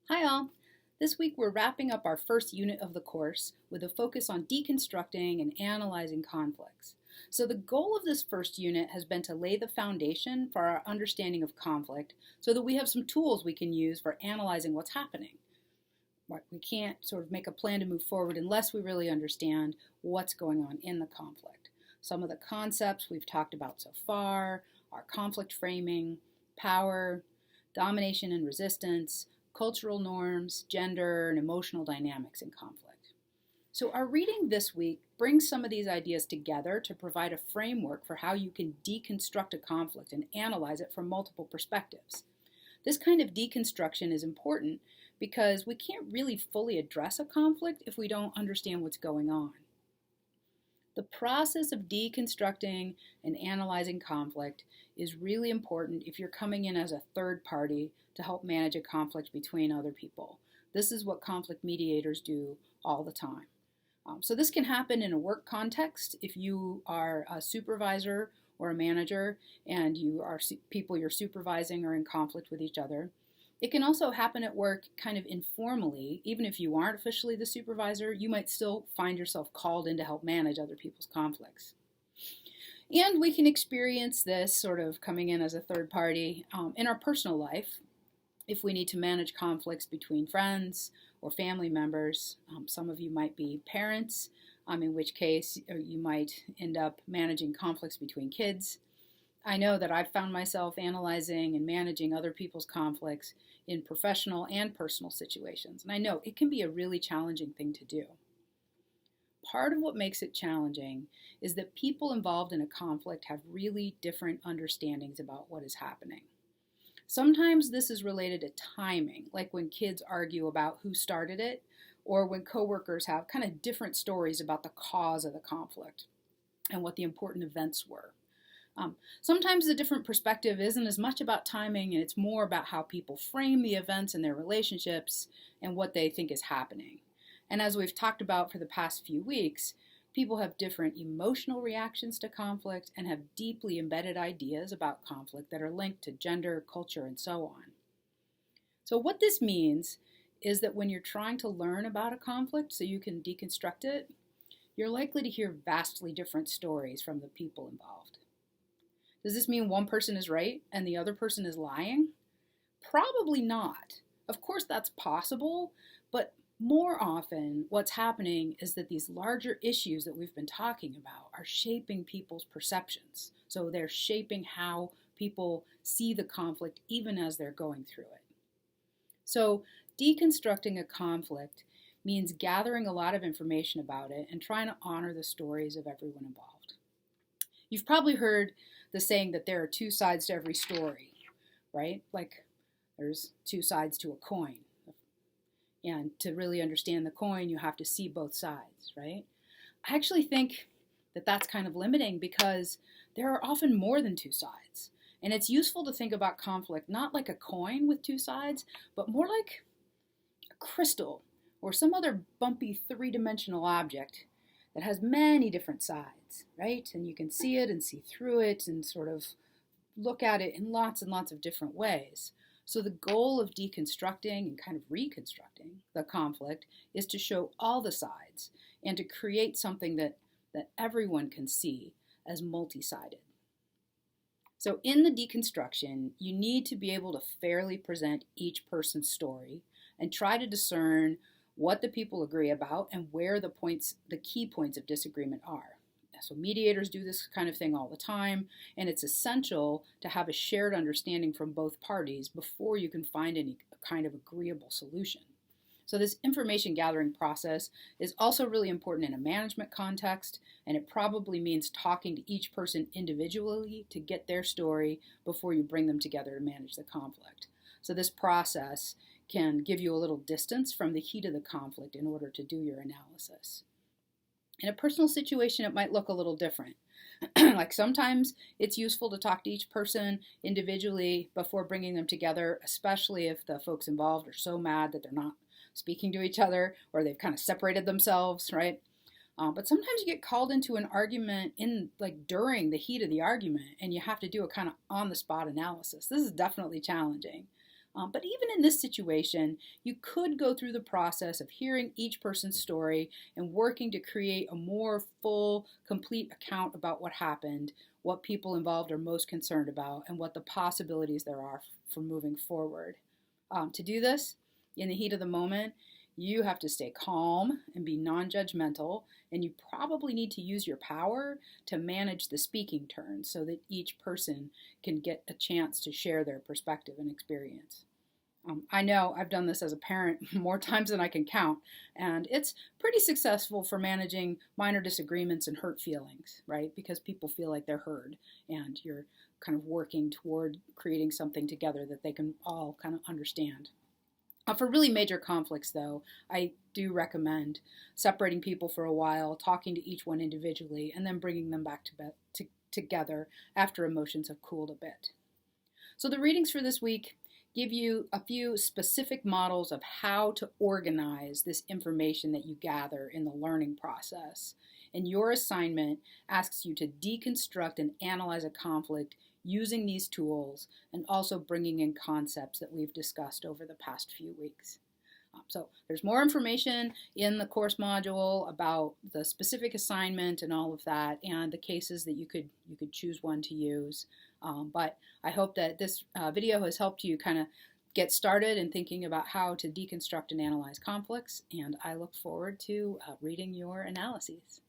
Hi all! This week we're wrapping up our first unit of the course with a focus on deconstructing and analyzing conflicts. So the goal of this first unit has been to lay the foundation for our understanding of conflict so that we have some tools we can use for analyzing what's happening. We can't sort of make a plan to move forward unless we really understand what's going on in the conflict. Some of the concepts we've talked about so far are conflict framing, power, domination and resistance, cultural norms, gender, and emotional dynamics in conflict. So our reading this week brings some of these ideas together to provide a framework for how you can deconstruct a conflict and analyze it from multiple perspectives. This kind of deconstruction is important because we can't really fully address a conflict if we don't understand what's going on. The process of deconstructing and analyzing conflict is really important if you're coming in as a third party to help manage a conflict between other people. This is what conflict mediators do all the time. So this can happen in a work context if you are a supervisor or a manager and people you're supervising are in conflict with each other. It can also happen at work kind of informally. Even if you aren't officially the supervisor, you might still find yourself called in to help manage other people's conflicts. And we can experience this sort of coming in as a third party in our personal life if we need to manage conflicts between friends or family members. Some of you might be parents, in which case you might end up managing conflicts between kids. I know that I've found myself analyzing and managing other people's conflicts in professional and personal situations, and I know it can be a really challenging thing to do. Part of what makes it challenging is that people involved in a conflict have really different understandings about what is happening. Sometimes this is related to timing, like when kids argue about who started it, or when coworkers have kind of different stories about the cause of the conflict and what the important events were. Sometimes the different perspective isn't as much about timing, and it's more about how people frame the events in their relationships and what they think is happening. And as we've talked about for the past few weeks, people have different emotional reactions to conflict and have deeply embedded ideas about conflict that are linked to gender, culture, and so on. So what this means is that when you're trying to learn about a conflict so you can deconstruct it, you're likely to hear vastly different stories from the people involved. Does this mean one person is right and the other person is lying? Probably not. Of course that's possible, but more often what's happening is that these larger issues that we've been talking about are shaping people's perceptions. So they're shaping how people see the conflict even as they're going through it. So deconstructing a conflict means gathering a lot of information about it and trying to honor the stories of everyone involved. You've probably heard the saying that there are two sides to every story, right? Like there's two sides to a coin. And to really understand the coin, you have to see both sides, right? I actually think that that's kind of limiting because there are often more than two sides. And it's useful to think about conflict not like a coin with two sides, but more like a crystal or some other bumpy three-dimensional object that has many different sides, right? And you can see it and see through it and sort of look at it in lots and lots of different ways. So the goal of deconstructing and kind of reconstructing the conflict is to show all the sides and to create something that everyone can see as multi-sided. So in the deconstruction, you need to be able to fairly present each person's story and try to discern what the people agree about and where the key points of disagreement are. So mediators do this kind of thing all the time, and it's essential to have a shared understanding from both parties before you can find any kind of agreeable solution. So this information gathering process is also really important in a management context, and it probably means talking to each person individually to get their story before you bring them together to manage the conflict. So this process can give you a little distance from the heat of the conflict in order to do your analysis. In a personal situation, it might look a little different. Like sometimes it's useful to talk to each person individually before bringing them together, especially if the folks involved are so mad that they're not speaking to each other or they've kind of separated themselves, right? But sometimes you get called into an argument during the heat of the argument, and you have to do a kind of on-the-spot analysis. This is definitely challenging. But even in this situation, you could go through the process of hearing each person's story and working to create a more full, complete account about what happened, what people involved are most concerned about, and what the possibilities there are for moving forward. To do this, in the heat of the moment, you have to stay calm and be non-judgmental, and you probably need to use your power to manage the speaking turn so that each person can get a chance to share their perspective and experience. I know I've done this as a parent more times than I can count, and it's pretty successful for managing minor disagreements and hurt feelings, right? Because people feel like they're heard, and you're kind of working toward creating something together that they can all kind of understand. For really major conflicts, though, I do recommend separating people for a while, talking to each one individually, and then bringing them back together after emotions have cooled a bit. So the readings for this week give you a few specific models of how to organize this information that you gather in the learning process. And your assignment asks you to deconstruct and analyze a conflict using these tools and also bringing in concepts that we've discussed over the past few weeks. So there's more information in the course module about the specific assignment and all of that, and the cases that you could choose one to use. But I hope that this video has helped you kind of get started in thinking about how to deconstruct and analyze conflicts, and I look forward to reading your analyses.